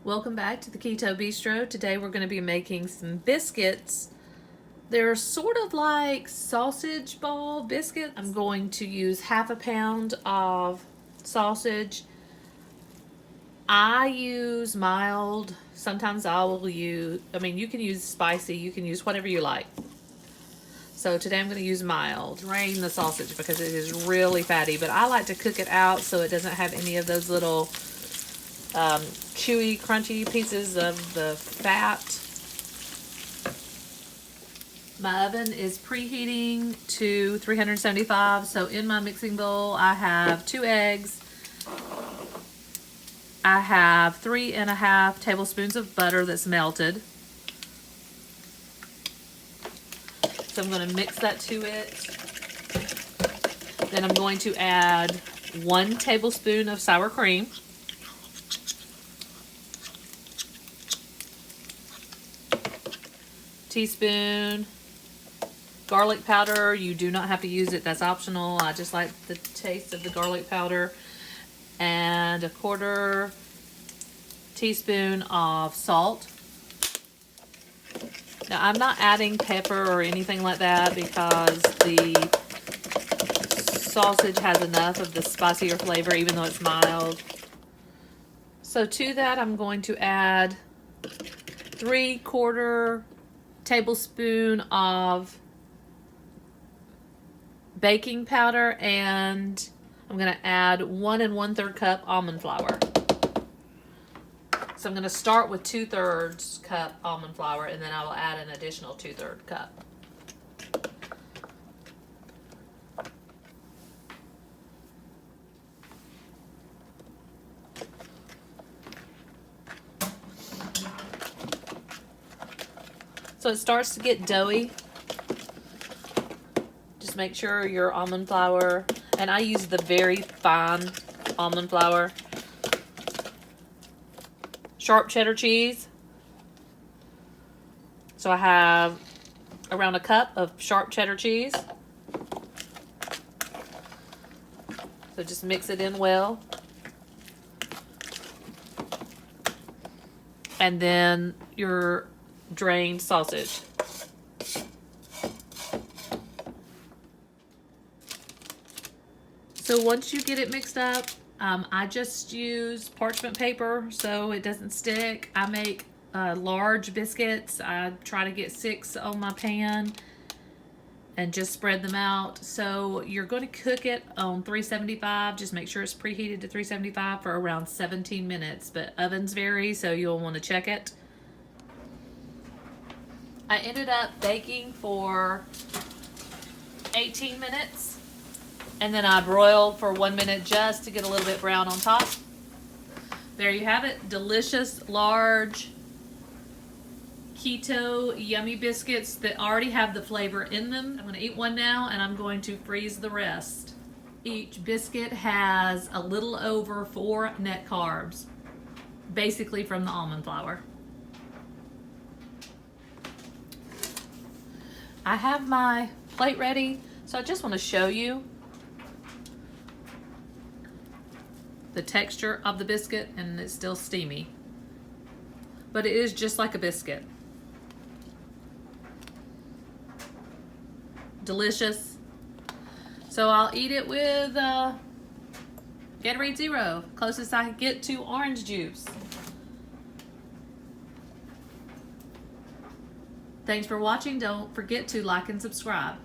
Welcome back to the Keto Bistro. Today we're going to be making some biscuits. They're sort of like sausage ball biscuits. I'm going to use half a pound of sausage. I use mild. Sometimes I will use, you can use spicy. You can use whatever you like. So today I'm going to use mild. Drain the sausage because it is really fatty, but I like to cook it out so it doesn't have any of those little chewy, crunchy pieces of the fat. My oven is preheating to 375. So in my mixing bowl, I have 2 eggs. I have 3.5 tablespoons of butter that's melted. So I'm going to mix that to it. Then I'm going to add 1 tablespoon of sour cream. Teaspoon garlic powder. You do not have to use it, that's optional. I just like the taste of the garlic powder. And 1/4 teaspoon of salt. Now I'm not adding pepper or anything like that because the sausage has enough of the spicier flavor even though it's mild. So to that I'm going to add 3/4 tablespoon of baking powder, and I'm going to add 1 1/3 cup almond flour. So I'm going to start with 2/3 cup almond flour, and then I will add an additional 2/3 cup. So it starts to get doughy. Just make sure your almond flour, and I use the very fine almond flour. Sharp cheddar cheese. So I have around a cup of sharp cheddar cheese. So just mix it in well. And then your drained sausage. So once you get it mixed up, I just use parchment paper so it doesn't stick. I make large biscuits. I try to get 6 on my pan and just spread them out. So you're going to cook it on 375. Just make sure it's preheated to 375 for around 17 minutes. But ovens vary, so you'll want to check it. I ended up baking for 18 minutes. And then I broiled for 1 minute just to get a little bit brown on top. There you have it. Delicious, large, keto, yummy biscuits that already have the flavor in them. I'm going to eat one now, and I'm going to freeze the rest. Each biscuit has a little over 4 net carbs, basically from the almond flour. I have my plate ready, so I just want to show you the texture of the biscuit, and it's still steamy, but it is just like a biscuit. Delicious. So I'll eat it with Gatorade Zero, closest I can get to orange juice. Thanks for watching. Don't forget to like and subscribe.